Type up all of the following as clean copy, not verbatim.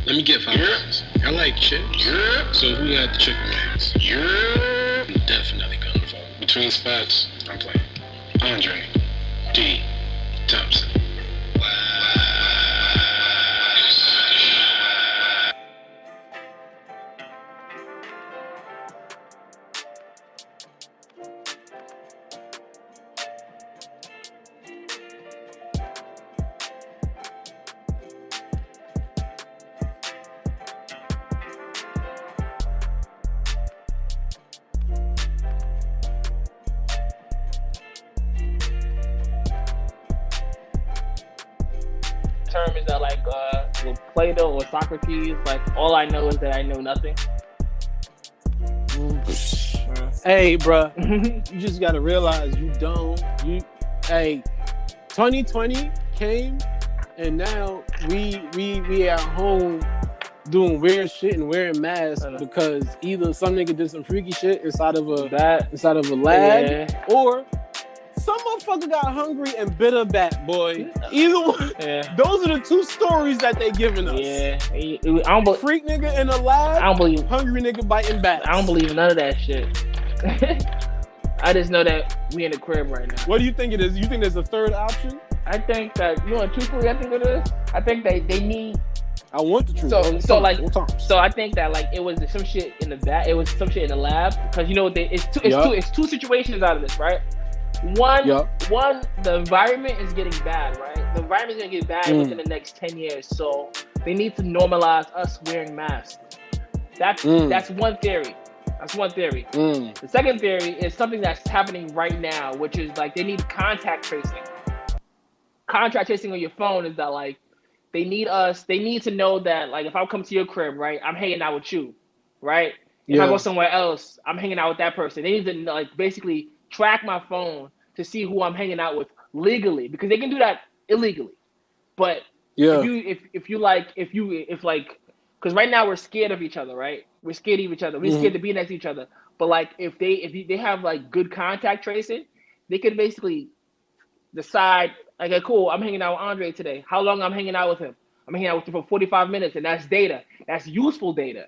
Let me get 5 pounds. I like chips. So who got the chicken wings? I'm definitely gonna vote. Between spots, I'm playing. Andre D. Thompson. Term is that like with Plato or Socrates, like all I know is that I know nothing. Hey, bro, you just gotta realize you don't. Hey, 2020 came, and now we at home doing weird shit and wearing masks because either some nigga did some freaky shit inside of a lab, or some motherfucker got hungry and bit a bat, boy. Either one. Yeah. Those are the two stories that they giving us. Yeah. I don't Freak nigga in a lab. I don't believe. Hungry nigga biting bats. I don't believe none of that shit. I just know that we in the crib right now. What do you think it is? You think there's a third option? I think that truthfully, I think it is. I think they need. I want the truth. So I think that like it was some shit in the bat. It was some shit in the lab because it's two situations out of this, right? One, the environment is getting bad, right? The environment is gonna get bad within the next 10 years. So they need to normalize us wearing masks. That's one theory. That's one theory. The second theory is something that's happening right now, which is like they need contact tracing. Contact tracing on your phone is that like they need to know that like if I come to your crib, right, I'm hanging out with you, right? If I go somewhere else, I'm hanging out with that person. They need to like basically track my phone to see who I'm hanging out with legally, because they can do that illegally. But if because right now we're scared of each other, right? We're scared of each other. We're scared to be next to each other. But like if they have like good contact tracing, they can basically decide like, okay, cool, I'm hanging out with Andre today. How long I'm hanging out with him? I'm hanging out with him for 45 minutes, and that's data. That's useful data.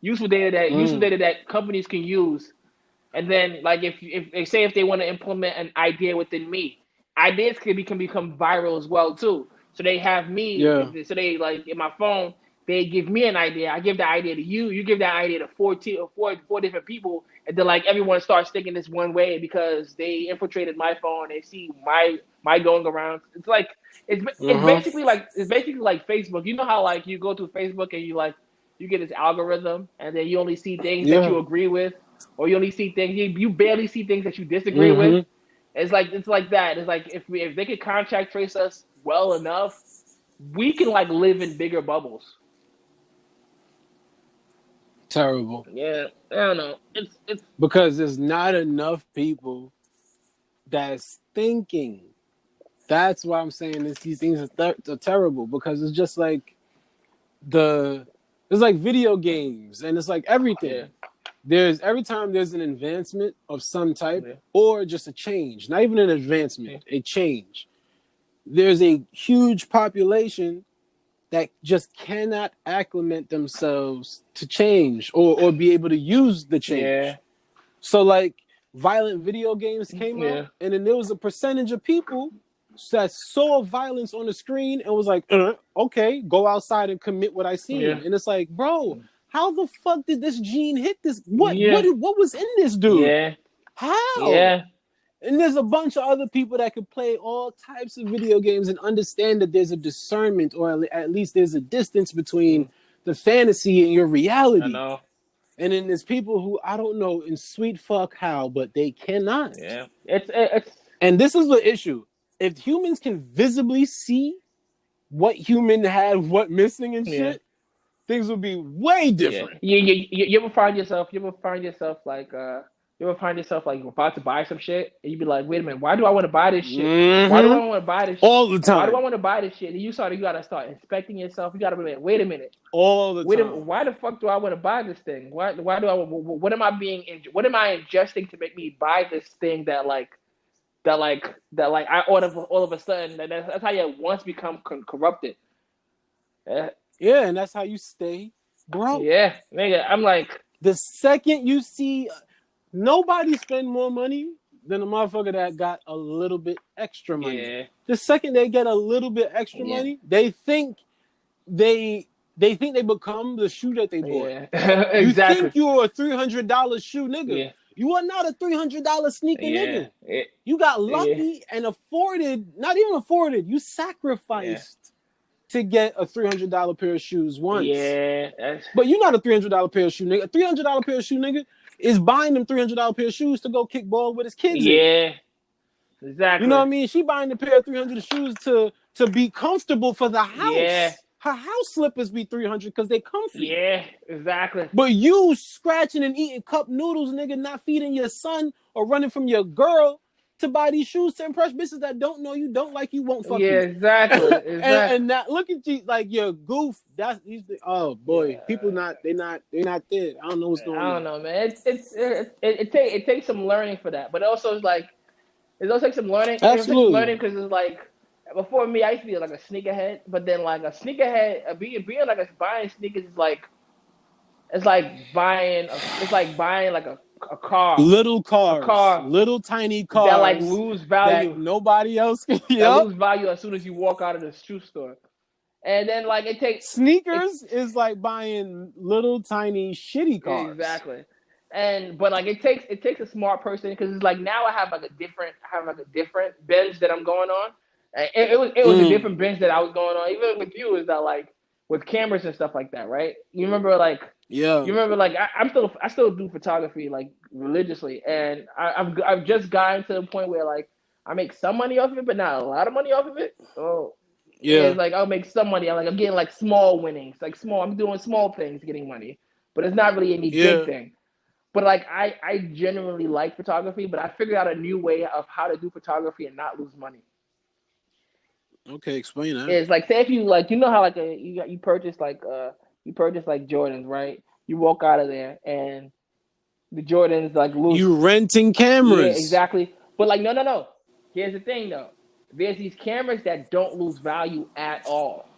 Useful data that companies can use. And then, like, if they want to implement an idea within me, ideas can become viral as well too. So they have me. So they like in my phone, they give me an idea. I give that idea to you. You give that idea to four different people, and then like everyone starts thinking this one way because they infiltrated my phone. They see my going around. It's like it's basically like Facebook. You know how like you go to Facebook and you get this algorithm, and then you only see things that you agree with. Or you only see things you barely see things that you disagree with. It's like that. It's like if they could contact trace us well enough, we can like live in bigger bubbles. Terrible. Yeah, I don't know. It's because there's not enough people that's thinking. That's why I'm saying these things are terrible, because it's just like it's like video games, and it's like everything. Yeah. Every time there's an advancement of some type or just a change, not even an advancement, a change. There's a huge population that just cannot acclimate themselves to change or be able to use the change. Yeah. So like violent video games came out, and then there was a percentage of people that saw violence on the screen and was like, okay, go outside and commit what I seen. Yeah. And it's like, bro, how the fuck did this gene hit this? What was in this dude? Yeah. How? Yeah. And there's a bunch of other people that could play all types of video games and understand that there's a discernment, or at least there's a distance between the fantasy and your reality. I know. And then there's people who, I don't know, in sweet fuck how, but they cannot. Yeah. It's And this is the issue. If humans can visibly see what human had, what missing and shit, things would be way different. Yeah. You ever find yourself like about to buy some shit, and you be like, wait a minute, why do I want to buy this shit? Why do I want to buy this shit? All the time. Why do I want to buy this shit? And you gotta start inspecting yourself. You gotta be like, wait a minute. All the time. Why the fuck do I want to buy this thing? What am I ingesting to make me buy this thing that I all of a sudden, that's how your wants become corrupted. Yeah, and that's how you stay broke. Yeah, nigga. I'm like, the second you see nobody spend more money than a motherfucker that got a little bit extra money. yeah, The second they get a little bit extra money, they think they become the shoe that they bought. yeah, You exactly. think you're a $300 shoe nigga. Yeah. You are not a $300 sneaker nigga. You got lucky and not even afforded. You sacrificed to get a $300 pair of shoes once. Yeah. But you're not a $300 pair of shoe nigga. A $300 pair of shoe nigga is buying them $300 pair of shoes to go kick ball with his kids. Yeah. Exactly. You know what I mean? She buying the pair of $300 shoes to be comfortable for the house. Yeah. Her house slippers be $300 because they comfy. Yeah, exactly. But you scratching and eating cup noodles, nigga, not feeding your son or running from your girl to buy these shoes to impress bitches that don't know you, don't like you, won't fuck you. Yeah, exactly. and that, look at you like you're goof. That's oh boy, people they're not there. I don't know what's going on. I don't know, man. It takes some learning for that, but also it also takes some learning. Absolutely, learning because it's like before me, I used to be like a sneakerhead, but then like a sneakerhead, being like buying sneakers is like it's like buying like a car. Little cars, little tiny cars that like lose value. That nobody else can. That lose value as soon as you walk out of the shoe store. And then like it takes sneakers is like buying little tiny shitty cars. Exactly. But like it takes a smart person because it's like now I have like a different binge that I'm going on. It was a different binge that I was going on. Even with you is that like with cameras and stuff like that, right? You remember like I still do photography like religiously, and I've just gotten to the point where like I make some money off of it, but not a lot of money off of it. Oh. Yeah. It's like I'll make some money. I'm getting like small winnings, like small. I'm doing small things, getting money, but it's not really any big thing. But like I genuinely like photography, but I figured out a new way of how to do photography and not lose money. Okay, explain that. It's like say if you like you know how like you purchase like Jordans, right? You walk out of there and the Jordans like lose. You renting cameras. Yeah, exactly. But like no. Here's the thing though. There's these cameras that don't lose value at all.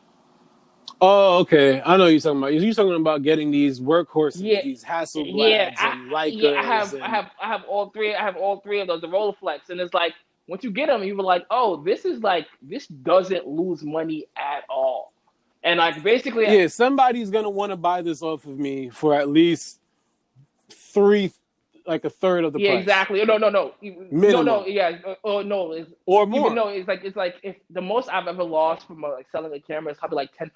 Oh, okay. I know what you're talking about. You're talking about getting these workhorses, these Hasselblads and Leicas. Yeah, I have all three. I have all three of those, the Rolleiflex, and it's like once you get them, you were like, oh, this doesn't lose money at all, and like basically, somebody's gonna want to buy this off of me for at least a third of the price. Yeah, exactly. No. Minimum. No. Yeah. Oh no. Or more. Even though it's like if the most I've ever lost from like selling a camera is probably like 10%.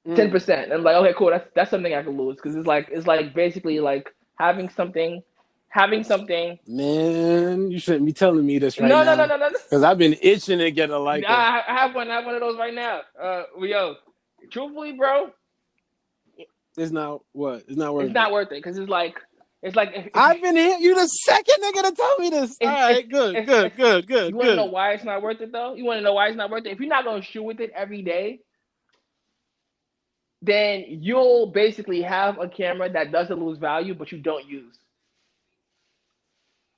10%. And I'm like, okay, cool. That's something I can lose because it's like basically like having something. Man, you shouldn't be telling me this right now. No. Because I've been itching to get a Leica. I have one of those right now. Truthfully, bro. It's not what? It's not worth it. It's not worth it because it's like I've been here. You the second nigga to tell me this. All right, good. You want to know why it's not worth it though? You want to know why it's not worth it? If you're not gonna shoot with it every day, then you'll basically have a camera that doesn't lose value, but you don't use.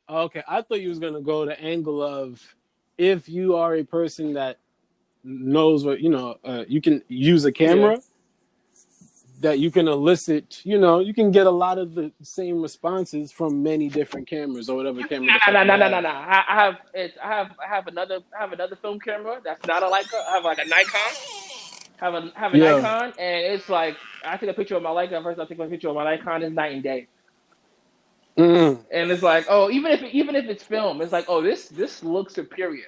Okay, I thought you was gonna go the angle of if you are a person that knows what you can use a camera. Yeah. That you can elicit, you can get a lot of the same responses from many different cameras or whatever camera. No. I have another film camera that's not a Leica. I have like a Nikon. Have a Nikon, and it's like I take a picture of my Leica. First, I take a picture of my Nikon. It's night and day. And it's like, oh, even if it's film, it's like, oh, this looks superior.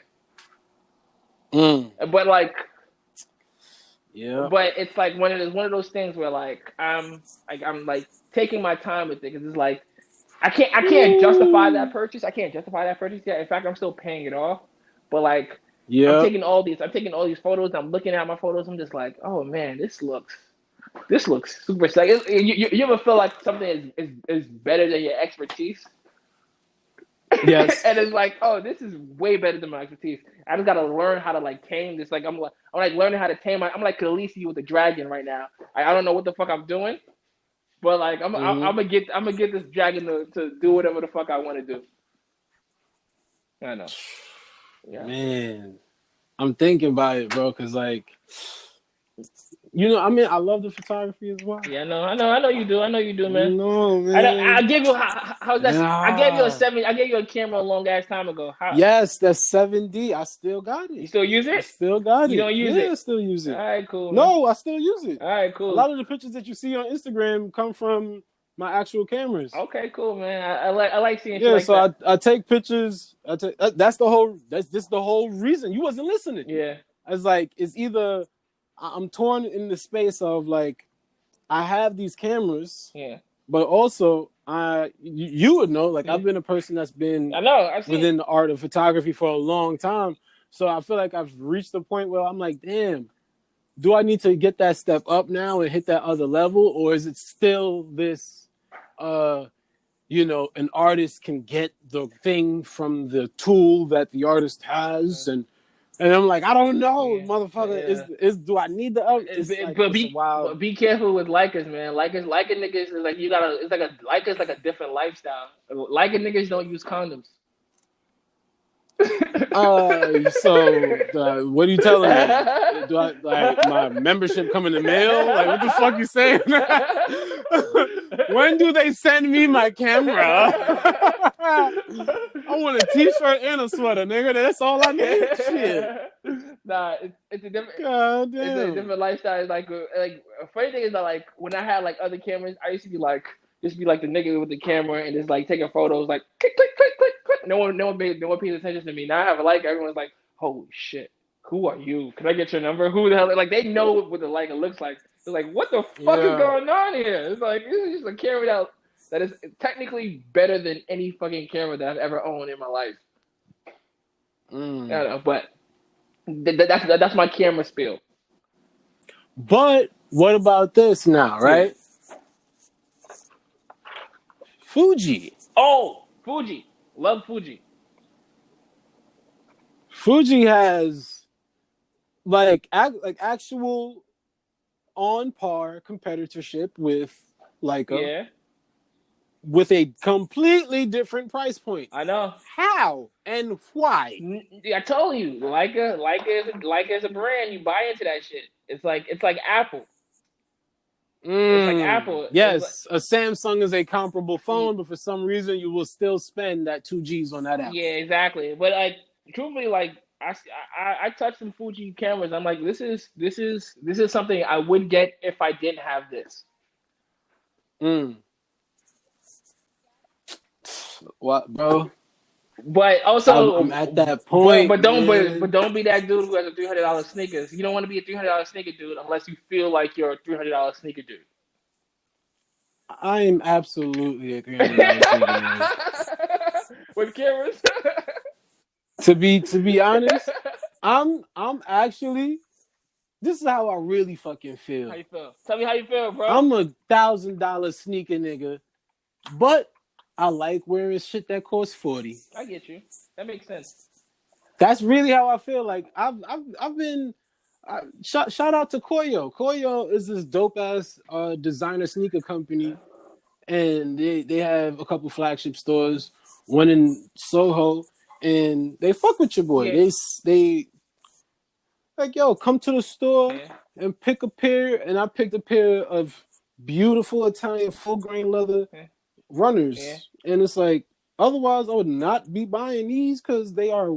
But like. Yeah, but it's like one of those things where like I'm like taking my time with it because it's like I can't justify that purchase. I can't justify that purchase yet. In fact, I'm still paying it off. But like I'm taking all these photos. I'm looking at my photos. I'm just like, oh man, this looks super sick. You ever feel like something is better than your expertise? Yes. And it's like, oh, this is way better than my expertise. I just gotta learn how to like tame this. Like I'm learning how to tame. I'm like Khaleesi with the dragon right now. I don't know what the fuck I'm doing, but like I'm gonna get this dragon to do whatever the fuck I want to do. I know. Yeah. Man, I'm thinking about it, bro, because like You know, I mean, I love the photography as well. Yeah, I know you do. I know you do, man. No, man. I give you how's that? Nah. I gave you a 7. I gave you a camera a long ass time ago. Yes, that's 7D. I still got it. You still use it? I still got it. You don't use it? I still use it. All right, cool. No, I still use it. All right, cool. A lot of the pictures that you see on Instagram come from my actual cameras. Okay, cool, man. I like seeing. Yeah, shit like so I take pictures. That's the whole reason. You wasn't listening. Yeah. It's like it's either I'm torn in the space of like I have these cameras. Yeah. But also, you would know, like I've been a person that's been within the art of photography for a long time. So I feel like I've reached the point where I'm like, damn, do I need to get that step up now and hit that other level? Or is it still this, an artist can get the thing from the tool that the artist has and I'm like, I don't know, motherfucker. Is do I need the up? But be careful with Leicas, man. Liking niggas is like Leica's like a different lifestyle. Liking niggas don't use condoms. So what are you telling me? Do I like my membership come in the mail? Like what the fuck you saying? When do they send me my camera? I want a t-shirt and a sweater, nigga. That's all I need. Shit. Nah, it's a different. God damn. It's a different lifestyle. It's like a funny thing is that like when I had like other cameras, I used to be like just be like the nigga with the camera and just like taking photos, like click click click click click. No one pays attention to me. Now I have a like. Everyone's like, holy shit, who are you? Can I get your number? Who the hell? Like they know what the like it looks like. They're like, what the fuck is going on here? It's like this is just a camera that is technically better than any fucking camera that I've ever owned in my life. I don't know, but that's my camera spiel. But what about this now, right? Fuji. Oh, Fuji. Love Fuji. Fuji has like actual on par competitorship with Leica. With a completely different price point. I know. How and why? I told you, Leica is a brand. You buy into that shit. It's like Apple. It's like Apple. Yes, a Samsung is a comparable phone, but for some reason you will still spend that 2 G's on that Apple. Yeah, exactly. But like, truthfully, like I touched some Fuji cameras. I'm like, this is something I would get if I didn't have this. What, bro? But also, I'm at that point. But don't be that dude who has a $300 sneakers. You don't want to be a $300 sneaker dude unless you feel like you're a $300 sneaker dude. I am absolutely a $300 sneaker dude. With cameras. To be honest, I'm actually. This is how I really fucking feel. How you feel? Tell me how you feel, bro. I'm a $1,000 sneaker nigga, but I like wearing shit that costs $40. I get you. That makes sense. That's really how I feel. Like I've been. Shout out to Koyo. Koyo is this dope ass designer sneaker company, and they have a couple flagship stores, one in Soho, and they fuck with your boy. Yeah. They like, yo, come to the store and pick a pair, and I picked a pair of beautiful Italian full grain leather runners, and it's like, otherwise I would not be buying these because they are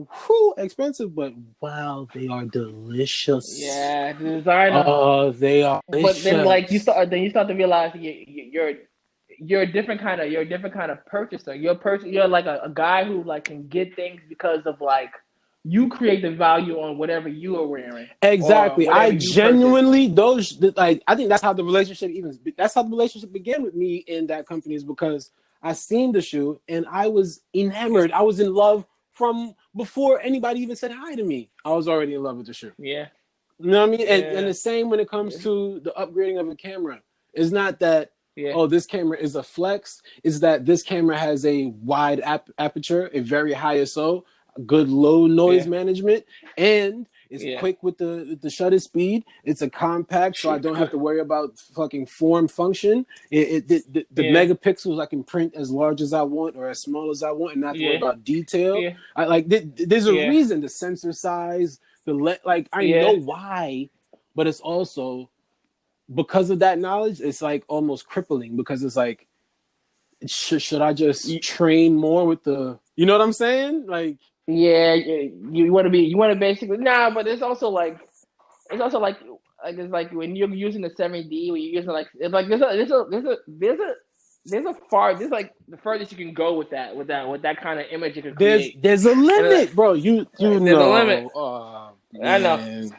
expensive, but wow, they are delicious. Yeah, the designer. Oh, they are delicious. But then like you start to realize you're a different kind of purchaser. You're like a guy who like can get things because of like you create the value on whatever you are wearing. Exactly. I genuinely I think that's how the relationship began with me in that company, is because I seen the shoe and I was enamored. I was in love from before anybody even said hi to me. I was already in love with the shoe. Yeah. You know what I mean? And the same when it comes to the upgrading of a camera. It's not that this camera is a flex. It's that this camera has a wide aperture, a very high ISO, good low noise management, and it's quick with the shutter speed. It's a compact, so I don't have to worry about fucking form function. The megapixels, I can print as large as I want or as small as I want, and not worry about detail. Yeah. I like there's a reason, the sensor size, I know why but it's also because of that knowledge, it's like almost crippling because it's like, should I just train more with the, you know what I'm saying? Like, yeah, you want to basically, but it's also like it's like when you're using the 7D, when you're using like, it's like there's like the furthest you can go with that kind of image you can create. There's a limit, bro. You there's know. A limit. Oh, I know.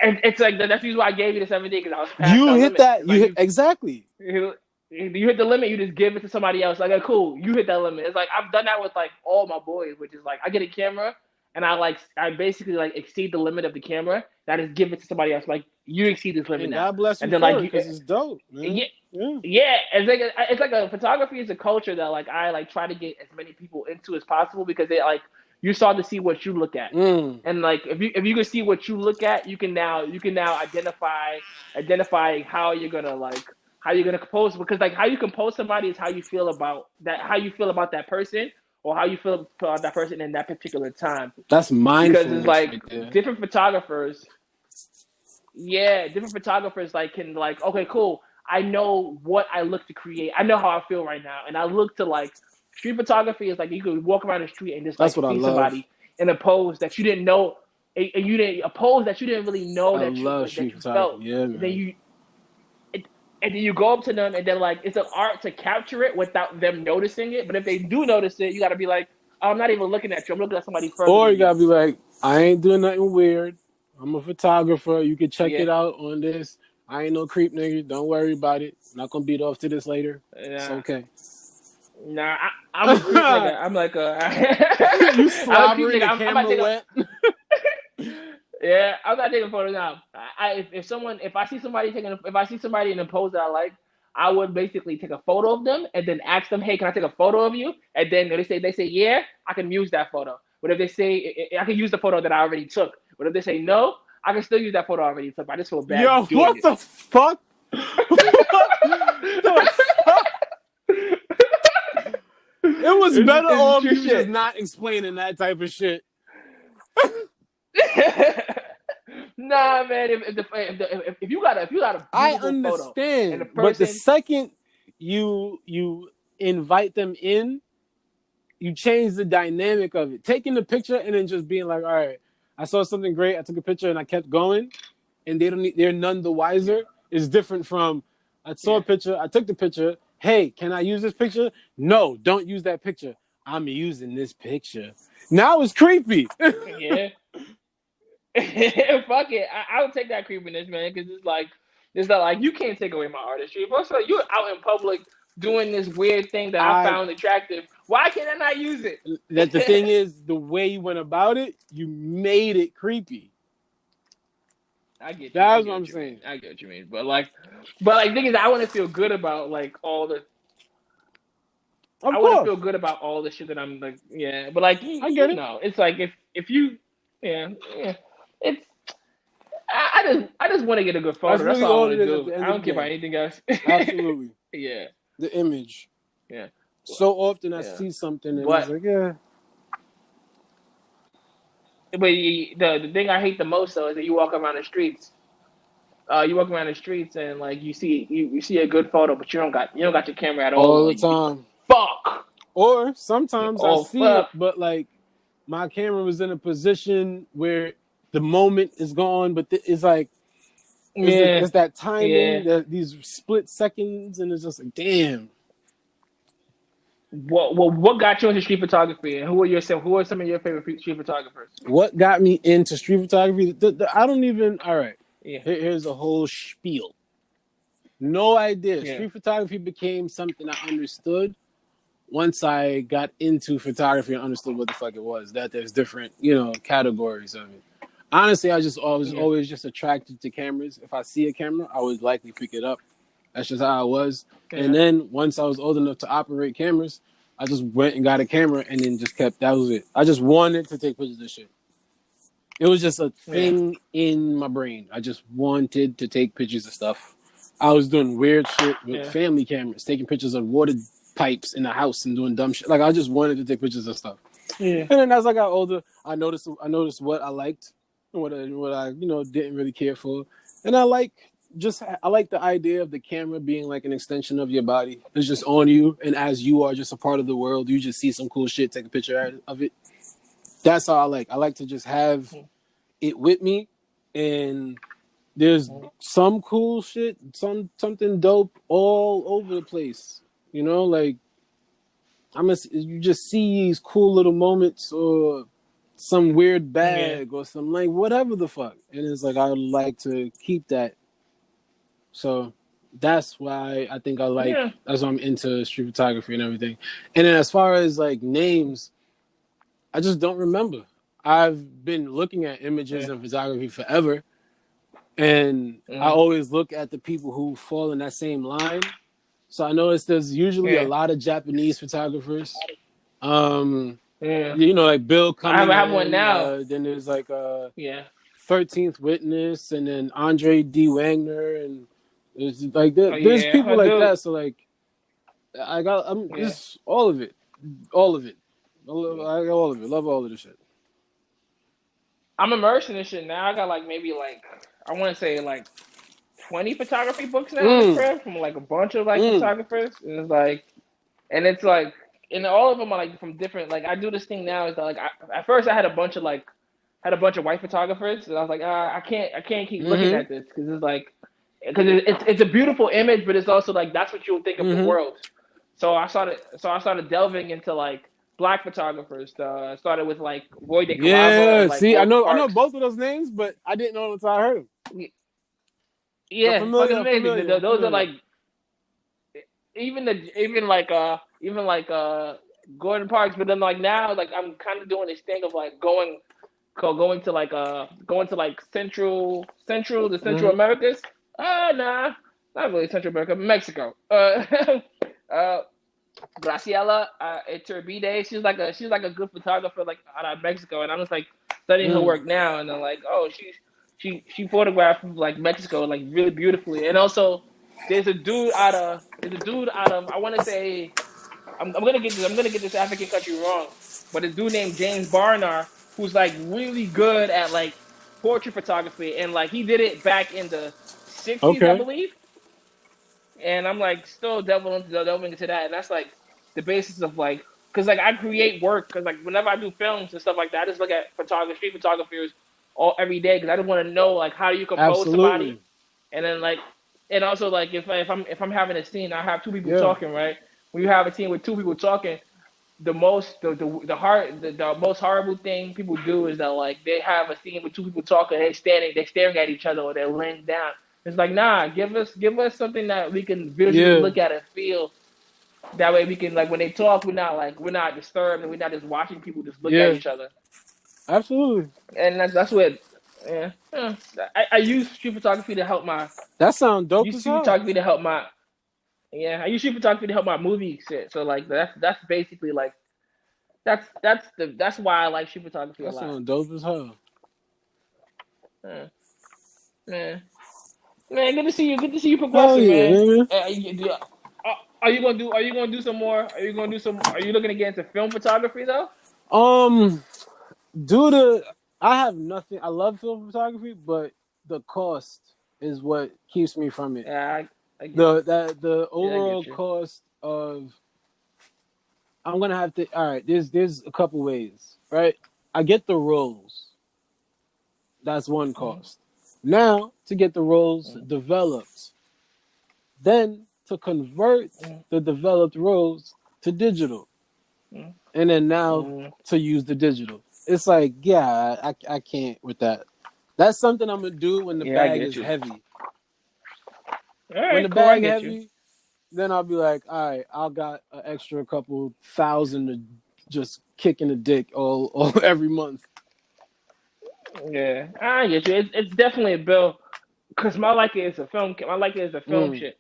And it's like that's the reason why I gave you the 7D, because I was past you that hit limit. that. You hit exactly. You hit the limit. You just give it to somebody else. Like, cool, you hit that limit. It's like I've done that with like all my boys, which is like I get a camera and I basically like exceed the limit of the camera. That is give it to somebody else. Like, you exceed this limit now. God bless you, and then like, because it's dope. Man. Yeah. It's like a photography is a culture that like I like try to get as many people into as possible, because they like, you start to see what you look at, and like if you can see what you look at, you can now identify how you're gonna compose, because like how you compose somebody is how you feel about that person, or how you feel about that person in that particular time. That's mindfulness. Because it's like right different photographers like can like, okay, cool, I know what I look to create, I know how I feel right now, and I look to like, street photography is like you could walk around the street and just like see somebody in a pose that you didn't know, and you didn't a pose that you didn't really know that you felt. Yeah, man. And then you go up to them, and then like it's an art to capture it without them noticing it. But if they do notice it, you got to be like, oh, I'm not even looking at you, I'm looking at somebody further. Or you got to be like, I ain't doing nothing weird. I'm a photographer. You can check it out on this. I ain't no creep nigga. Don't worry about it. I'm not gonna beat off to this later. It's okay. Nah, I'm a creep nigga. I'm like you slobbering the camera wet. Yeah, I'm not taking photos now. If I see somebody in a pose that I like, I would basically take a photo of them and then ask them, hey, can I take a photo of you? And then they say yeah, I can use that photo. But if they say I can use the photo that I already took. But if they say no, I can still use that photo I already took. I just feel bad. Yo, what the fuck? It was better off you just not explaining that type of shit. Nah, man. If you got a I understand, photo, and but the second you invite them in, you change the dynamic of it. Taking the picture and then just being like, all right, I saw something great, I took a picture and I kept going, and they're none the wiser, is different from I saw a picture, I took the picture. Hey, can I use this picture? No, don't use that picture. I'm using this picture. Now it's creepy. Yeah. Fuck it. I'll take that creepiness, man, because it's not like you can't take away my artistry. Plus, like, you're out in public doing this weird thing that I found attractive. Why can't I not use it? That the thing is, the way you went about it, you made it creepy. I get you. That's what I'm saying. I get what you mean. But the thing is, I want to feel good about like all the. I want to feel good about all the shit that I'm like, yeah. But like, I get it. No, it's like if you, yeah. It's. I just want to get a good photo. That's all I want to do. I don't care about anything else. Absolutely. Yeah. The image. Yeah. So often I see something and it's like, yeah. But the thing I hate the most though is that you walk around the streets. And like you see a good photo, but you don't got your camera at all. All the time. Fuck. Or sometimes I see it, but like my camera was in a position where the moment is gone, but it's like it's that timing, these split seconds, and it's just like, damn. What got you into street photography, and who are some of your favorite street photographers? What got me into street photography? I don't even. All right, here's a whole spiel. No idea. Yeah. Street photography became something I understood once I got into photography and understood what the fuck it was. That there's different, categories of it. Honestly, I was always just attracted to cameras. If I see a camera, I would likely pick it up. That's just how I was. Yeah. And then once I was old enough to operate cameras, I just went and got a camera and then just that was it. I just wanted to take pictures of shit. It was just a thing in my brain. I just wanted to take pictures of stuff. I was doing weird shit with family cameras, taking pictures of water pipes in the house and doing dumb shit. Like, I just wanted to take pictures of stuff. Yeah. And then as I got older, I noticed what I liked and what I didn't really care for. And I like the idea of the camera being like an extension of your body. It's just on you, and as you are just a part of the world, you just see some cool shit, take a picture of it. That's how I like. I like to just have it with me, and there's some cool shit, something dope all over the place. You know, like you just see these cool little moments or some weird bag or some like whatever the fuck, and it's like I like to keep that. So that's why I think I like. That's why I'm into street photography and everything. And then as far as like names, I just don't remember. I've been looking at images and photography forever, and I always look at the people who fall in that same line. So I noticed there's usually a lot of Japanese photographers. You know, like Bill Cummings. I have one now. Then there's like 13th Witness, and then Andre D. Wagner, and there's like there's people like that. So like, I'm just all of it. I got all of it. Love all of this shit. I'm immersed in this shit now. I got like maybe like I want to say like 20 photography books now in the crib from like a bunch of like photographers. And it's like, and all of them are like from different. Like I do this thing now is that like at first I had a bunch of white photographers, and I was like, I can't keep looking at this because it's a beautiful image, but it's also like that's what you'll think of the world. So I started delving into like black photographers. Started with like Roy DeCaravo. Yeah, like, see, I know both of those names, but I didn't know until I heard them. Yeah, fucking amazing. Those are like even Gordon Parks, but then like now like I'm kind of doing this thing of like going to like Central Americas. Nah, not really Central America, Mexico. Graciela Iturbide, she's like a good photographer like out of Mexico, and I'm just like studying her work now, and I'm like, oh, she photographed like Mexico like really beautifully, and also there's a dude out of I want to say I'm gonna get this African country wrong, but a dude named James Barnard who's like really good at like portrait photography, and like he did it back in the 60s, I believe. And I'm like still delving into that, and that's like the basis of like, because like I create work, because like whenever I do films and stuff like that, I just look at street photographers every day, because I just want to know like how do you compose somebody, and then like, and also like if I'm having a scene, I have two people talking, right? When you have a scene with two people talking, the most horrible thing people do is that like they have a scene with two people talking, they're staring at each other, or they're laying down. It's like, nah, give us something that we can visually look at and feel. That way we can, like, when they talk, we're not disturbed, and we're not just watching people just look at each other. Absolutely. And that's what, I use street photography to help my. That sounds dope. I use street photography to help my movie shit. So like that's basically like that's why I like street photography a lot. That sounds dope as hell. Man, good to see you progressing, man. Are you gonna do some more? Are you looking to get into film photography though? I have nothing. I love film photography, but the cost is what keeps me from it. Yeah, the overall cost of. I'm gonna have to. All right, there's a couple ways, right? I get the rolls. That's one cost. Now, to get the rolls developed, then to convert the developed rolls to digital, and then now to use the digital. It's like, I can't with that. That's something I'm gonna do when the bag is heavy. When the bag heavy, then I'll be like, all right, I got an extra couple thousand to just kick in the dick all every month. Yeah, I get you. It's definitely a bill, because my liking is a film. My liking is a film shit,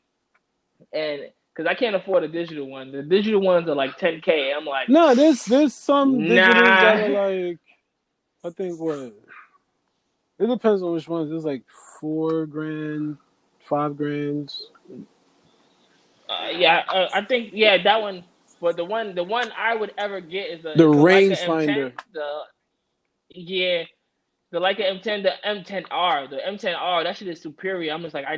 and because I can't afford a digital one. The digital ones are like $10K. I'm like, no, there's some digitals that are like, I think what. It depends on which ones. There's like $4,000, $5,000. I think that one. But the one I would ever get is the rangefinder. like the M10R, the M10R, that shit is superior. I'm just like, I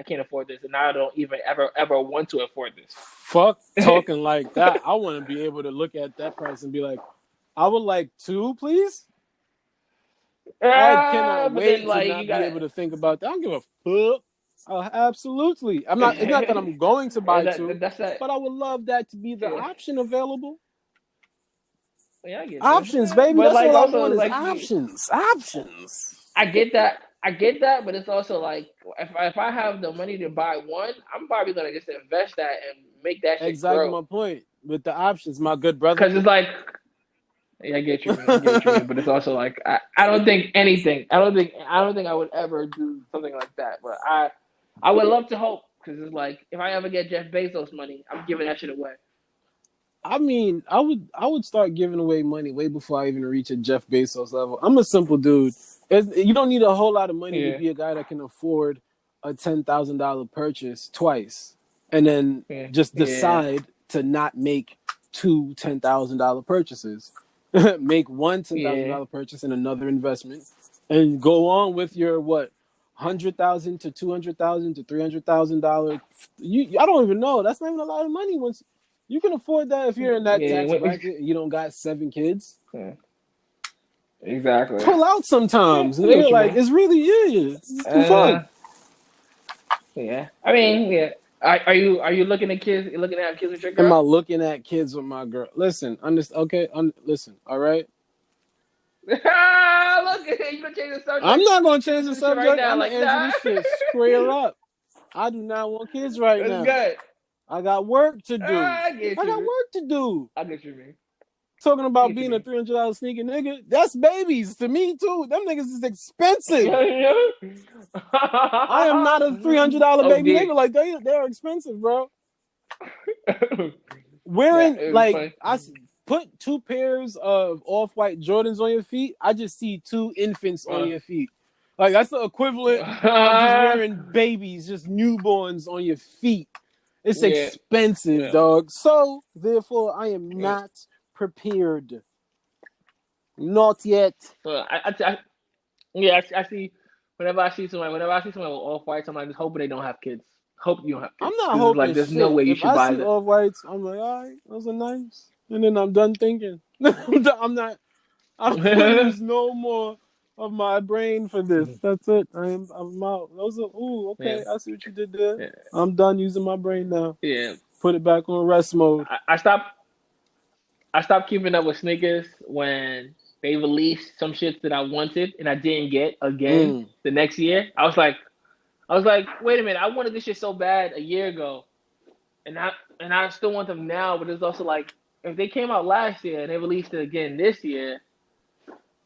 can't afford this, and now I don't even ever want to afford this. Fuck talking like that. I want to be able to look at that price and be like, I would like 2, please. I cannot wait to not be able to think about that. I don't give a fuck. Absolutely. I'm not. It's not that I'm going to buy 2, but I would love that to be the option available. Yeah, I get options, that. Baby. But that's all I want is like, options. I get that, but it's also like if I have the money to buy one, I'm probably gonna just invest that and make that shit exactly grow. My point with the options, my good brother. Because it's like, yeah, I get you, man. But it's also like I don't think I would ever do something like that. But I would love to hope, because it's like, if I ever get Jeff Bezos money, I'm giving that shit away. I mean, I would start giving away money way before I even reach a Jeff Bezos level. I'm a simple dude. You don't need a whole lot of money to be a guy that can afford a $10,000 purchase twice, and then just decide to not make 2 $10,000 purchases. Make one $10,000 purchase and another investment, and go on with your $100,000 to $200,000 to $300,000. I don't even know. That's not even a lot of money once. You can afford that if you're in that tax bracket and you don't got 7 kids. Yeah. Exactly. Pull out sometimes. They're like, it's really it's fun. Yeah. I mean, Are you looking at kids? You looking to have kids with your girl? Am I looking at kids with my girl? Listen, listen, all right? Look, you gonna change the subject. I'm not gonna change the subject right now, I'm gonna answer this shit straight up. I do not want kids right now. Good. I got work to do. I got work to do. I get you, man. Talking about being a $300 sneaker nigga, that's babies to me too. Them niggas is expensive. I am not a $300 baby nigga. Like they're expensive, bro. Wearing I put 2 pairs of off-white Jordans on your feet. I just see 2 infants on your feet. Like that's the equivalent of just wearing babies, just newborns on your feet. It's expensive, dog. So therefore, I am not prepared. Not yet. I see. Whenever I see someone with off whites, I'm like, just hoping they don't have kids. Hope you don't have kids. I'm not hoping. Like, there's no way you should buy them. Off whites, I'm like, all right, those are nice, and then I'm done thinking. I don't use no more of my brain for this. That's it. I'm out. Those are okay. I see what you did there. Yeah. I'm done using my brain now. Yeah. Put it back on rest mode. I stopped keeping up with sneakers when they released some shit that I wanted and I didn't get again the next year. I was like, wait a minute, I wanted this shit so bad a year ago, and I still want them now. But it's also like, if they came out last year and they released it again this year,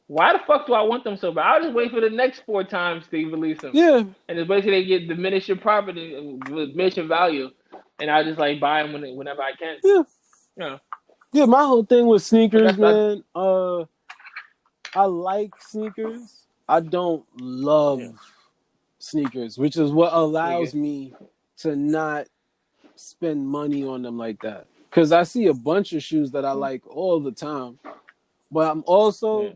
why the fuck do I want them so bad? I'll just wait for the next 4 times they release them. Yeah. And it's basically they get diminishing property, diminishing value, and I just like buy them whenever I can. Yeah. Yeah. Yeah, my whole thing with sneakers, man. I like sneakers. I don't love sneakers, which is what allows me to not spend money on them like that. Because I see a bunch of shoes that I like all the time, but I'm also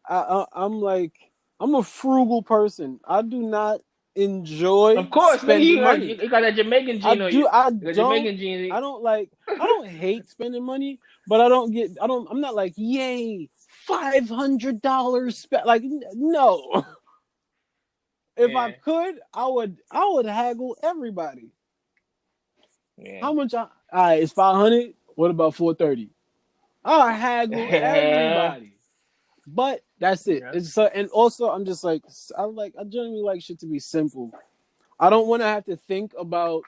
I'm a frugal person. I do not enjoy. Of course, spending money. You got that Jamaican gene on you. I don't hate spending money, but I'm not like, yay, $500 spent. Like, no. If I could, I would haggle everybody. Yeah. How much? All right, it's $500. What about $430? I'll haggle everybody. But that's it. Yeah. And also, I'm just like, I generally like shit to be simple. I don't want to have to think about,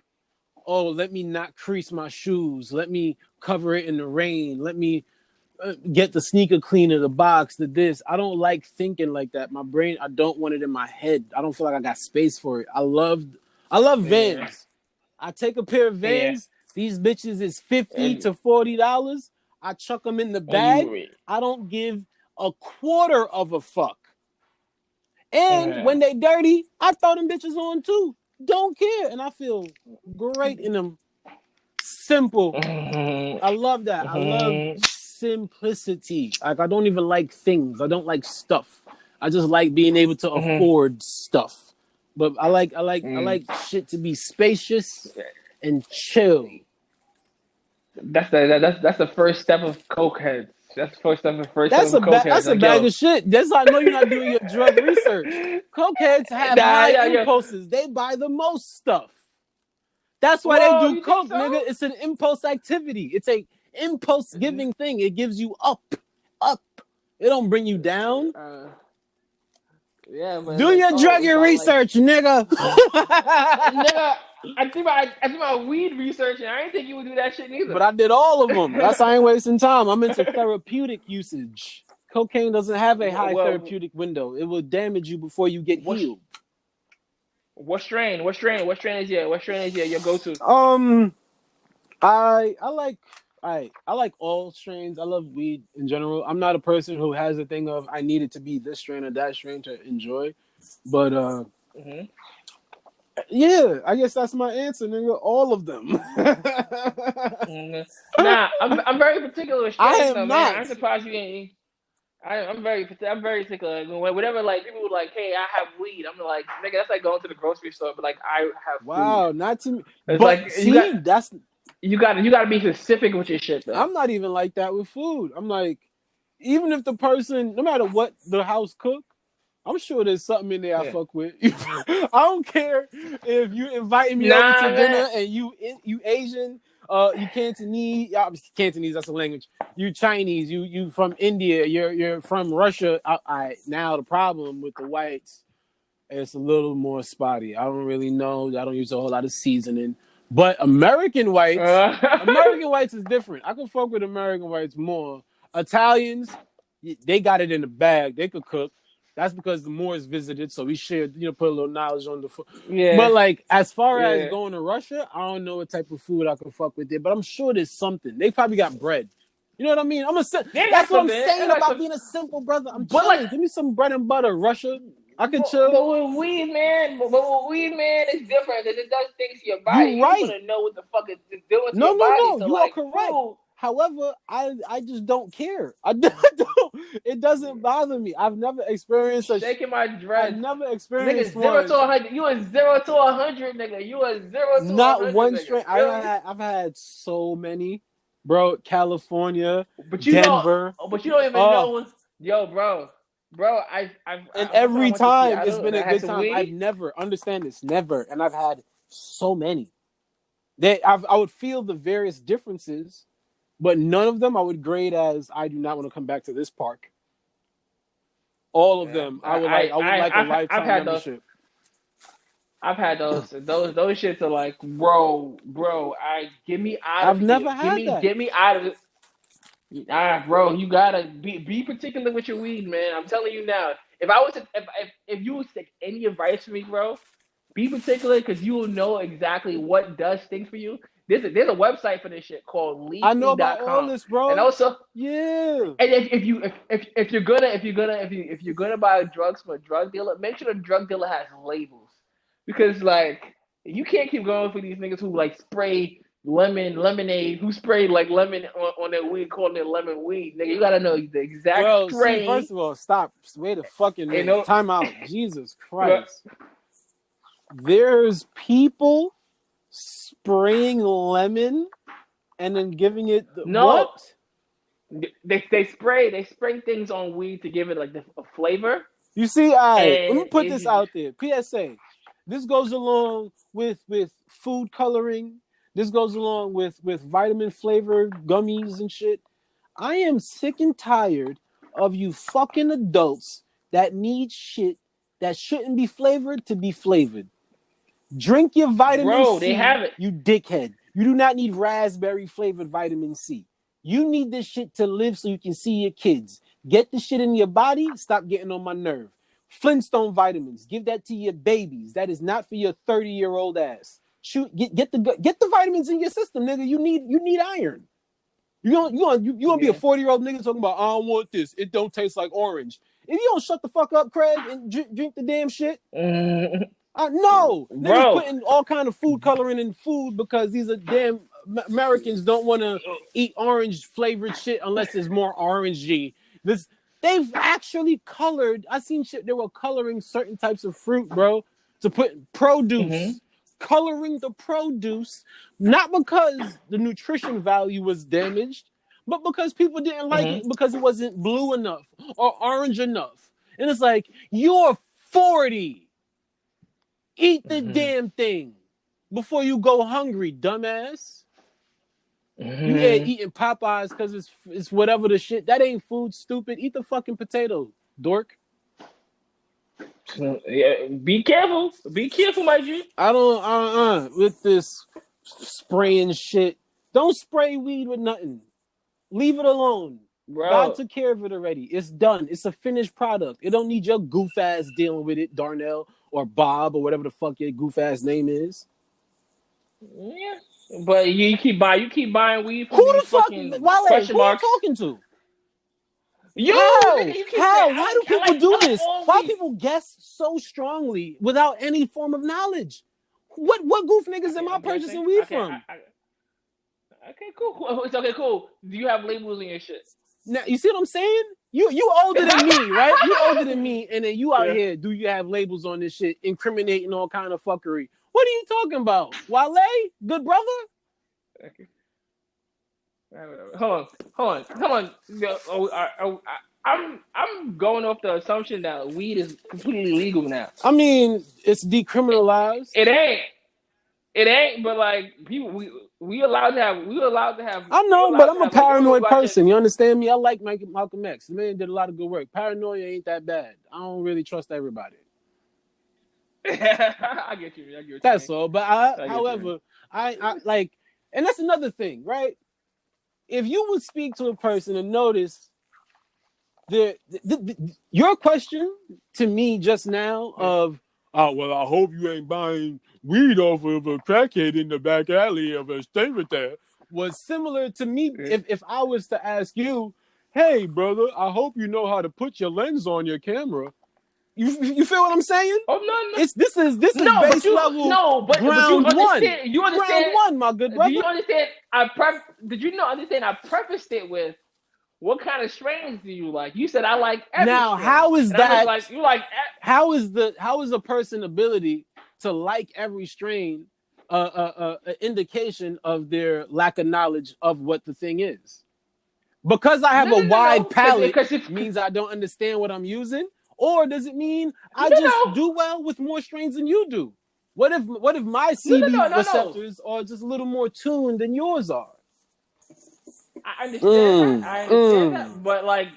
let me not crease my shoes. Let me cover it in the rain. Let me get the sneaker cleaner, the box, the this. I don't like thinking like that. My brain, I don't want it in my head. I don't feel like I got space for it. I love Vans. I take a pair of Vans. These bitches is $50 to $40. I chuck them in the bag. I don't give a quarter of a fuck. And when they dirty, I throw them bitches on too. Don't care. And I feel great in them. Simple. I love that. I love simplicity. Like, I don't even like things. I don't like stuff. I just like being able to afford stuff. But I like shit to be spacious and chill. That's the first step of coke heads. That's the first step of That's a bag of shit. That's how I know you're not doing your drug research. Cokeheads have high impulses. They buy the most stuff. That's why they do coke, nigga. It's an impulse activity. It's a impulse giving thing. It gives you up. It don't bring you down. Yeah, man. Do your drug research, nigga. Nigga, I think about weed research, and I didn't think you would do that shit neither. But I did all of them. That's why I ain't wasting time. I'm into therapeutic usage. Cocaine doesn't have a high therapeutic window. It will damage you before you get healed. What strain? What strain is your go-to? I like all strains. I love weed in general. I'm not a person who has a thing of I need it to be this strain or that strain to enjoy. But yeah, I guess that's my answer, nigga. All of them. Nah, I'm very particular with strains. I am not. Man. I'm surprised you ain't. I'm very particular. Whenever like people were like, "Hey, I have weed," I'm like, "Nigga, that's like going to the grocery store." But like, I have food. Wow, not to me. It's but like see, you got to be specific with your shit, though. I'm not even like that with food. I'm like, even if the person, no matter what the house cook, I'm sure there's something in there I fuck with. I don't care if you inviting me over to dinner and you Asian, you Cantonese, Cantonese, that's a language. You Chinese, you from India, you're from Russia. Now the problem with the whites, it's a little more spotty. I don't really know. I don't use a whole lot of seasoning. But American whites is different. I can fuck with American whites more. Italians, they got it in the bag. They could cook. That's because the Moors visited, so we shared, put a little knowledge on the food. Yeah. But like, as far as going to Russia, I don't know what type of food I can fuck with there. But I'm sure there's something. They probably got bread. You know what I mean? That's what I'm saying about being a simple brother. I'm chilling. Like, give me some bread and butter, Russia. I can chill. But with weed, man, it's different. It does things to your body. You want to know what the fuck it's doing to your body. No, you are correct. However, I just don't care. I don't. It doesn't bother me. I've never experienced shaking my dread. I've never experienced nigga, 0 to 100. You a 0 to 100, nigga. You a 0 to 100. Not one straight. I've had so many, bro. California, Denver. But you don't even know. Yo, bro, and every time it's been a good time. I've never understand this, never, and I've had so many. I would feel the various differences, but none of them I would grade as I do not want to come back to this park. All of them, I would like a lifetime membership. I've had those shits are like, bro, get me out of here. I've never had that. Get me out of it. Bro, you gotta be particular with your weed, man. I'm telling you now. If you would take any advice from me, bro, be particular because you will know exactly what does things for you. There's a website for this shit called Leafly.com. I know about all this, bro. And also, yeah. And if you're gonna buy drugs from a drug dealer, make sure the drug dealer has labels because like you can't keep going for these niggas who like spray lemonade, who sprayed like lemon on their weed, calling it lemon weed. Nigga, you gotta know the exact strain. See, first of all, stop. Wait a fucking minute. Time out. Jesus Christ. There's people spraying lemon and then giving it what? They spray things on weed to give it like a flavor. You see, let me put this out there. PSA. This goes along with food coloring. This goes along with vitamin flavored gummies and shit. I am sick and tired of you fucking adults that need shit that shouldn't be flavored to be flavored. Drink your vitamin C. They have it. You dickhead. You do not need raspberry flavored vitamin C. You need this shit to live so you can see your kids. Get the shit in your body. Stop getting on my nerve. Flintstone vitamins. Give that to your babies. That is not for your 30-year-old ass. Get the vitamins in your system, nigga. You need iron. You gonna be a 40-year-old nigga talking about I don't want this. It don't taste like orange. If you don't shut the fuck up, Craig, and drink the damn shit. No, niggas putting all kind of food coloring in food because these are damn Americans don't want to eat orange flavored shit unless it's more orangey. They They've actually colored. I seen shit. They were coloring certain types of fruit, bro, to put produce. Mm-hmm. Coloring the produce, not because the nutrition value was damaged, but because people didn't like it because it wasn't blue enough or orange enough. And it's like, you're 40. Eat the damn thing before you go hungry, dumbass. You ain't eating Popeyes because it's whatever the shit. That ain't food, stupid. Eat the fucking potato, dork. Yeah, be careful, my G. I don't with this spraying shit. Don't spray weed with nothing. Leave it alone. Bro. God took care of it already. It's done. It's a finished product. It don't need your goof ass dealing with it, Darnell or Bob or whatever the fuck your goof ass name is. Yeah, but you keep buying weed from who the fuck? Wale, who are you talking to? How? Why do people do this? Why do people guess so strongly without any form of knowledge? What goof niggas am I purchasing weed from? Okay, cool. It's okay, cool. Do you have labels in your shit? Now, you see what I'm saying? You older than me, right? You older than me, and then you out here, do you have labels on this shit, incriminating all kind of fuckery? What are you talking about? Wale? Good brother? Okay. Hold on. I'm going off the assumption that weed is completely legal now. I mean, it's decriminalized. It ain't. But like people, we allowed to have. I know, but I'm a paranoid person. You understand me? I like Malcolm X. The man did a lot of good work. Paranoia ain't that bad. I don't really trust everybody. I get you. That's all. But however, I like, and that's another thing, right? If you would speak to a person and notice your question to me just now of, well, I hope you ain't buying weed off of a crackhead in the back alley of a statement there, was similar to me if I was to ask you, hey, brother, I hope you know how to put your lens on your camera. You feel what I'm saying? Oh no! This is base level. No, but ground one. You understand? Ground one, my good brother. Do you understand? Did you understand? I prefaced it with, what kind of strains do you like? You said I like every now. strain. How is that? Like you like? How is a person's ability to like every strain an indication of their lack of knowledge of what the thing is? Because I have a wide palette means I don't understand what I'm using. Or does it mean I just do well with more strains than you do? What if my CB receptors are just a little more tuned than yours are? I understand that, but like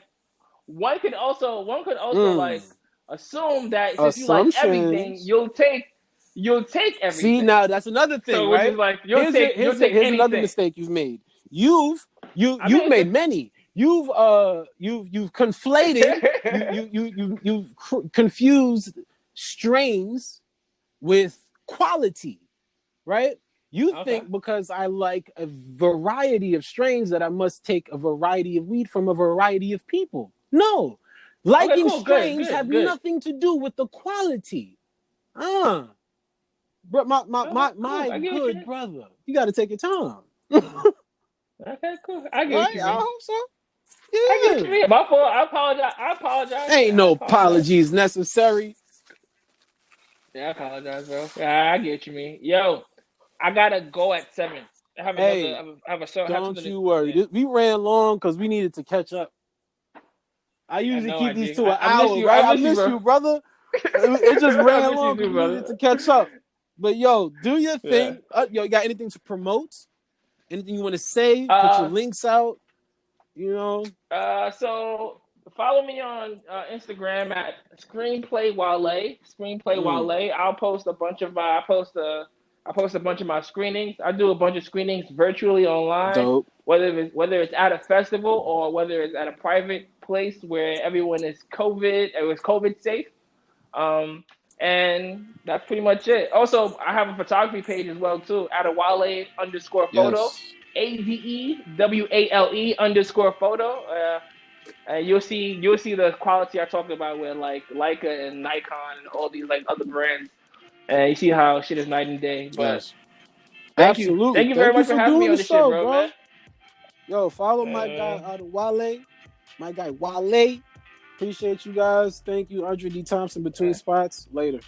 one could also like assume that since you like everything, you'll take everything. See, now that's another thing, so, right? Like, here's another mistake you've made. You've made many. You've conflated, you've confused strains with quality, right? You think because I like a variety of strains that I must take a variety of weed from a variety of people. No, liking strains have nothing to do with the quality. But my good brother, you got to take your time. Okay, cool. I get you. I hope so. Yeah. I get you. My fault. I apologize. Ain't no apologies necessary. Yeah, I apologize, bro. Yeah, I get you, man. Yo, I gotta go at 7. Don't you worry. Yeah. We ran long because we needed to catch up. I usually keep these to an hour, right? I miss you, brother. It just ran long because we needed to catch up. But yo, do your thing. Yo, you got anything to promote? Anything you want to say? Put your links out. You know. So follow me on Instagram at Screenplay Wale. Wale. I'll post a bunch of my. I post a bunch of my screenings. I do a bunch of screenings virtually online. Dope. Whether it's at a festival or whether it's at a private place where everyone is COVID safe. And that's pretty much it. Also, I have a photography page as well too, Adewale _photo, ADEWALE _photo. And you'll see the quality I talked about with like Leica and Nikon and all these like other brands. And you see how shit is night and day. But thank you very much for having me on the show, bro. Man. Yo, follow my guy Adewale, my guy Wale. Appreciate you guys. Thank you, Andre D. Thompson. Between spots. Later.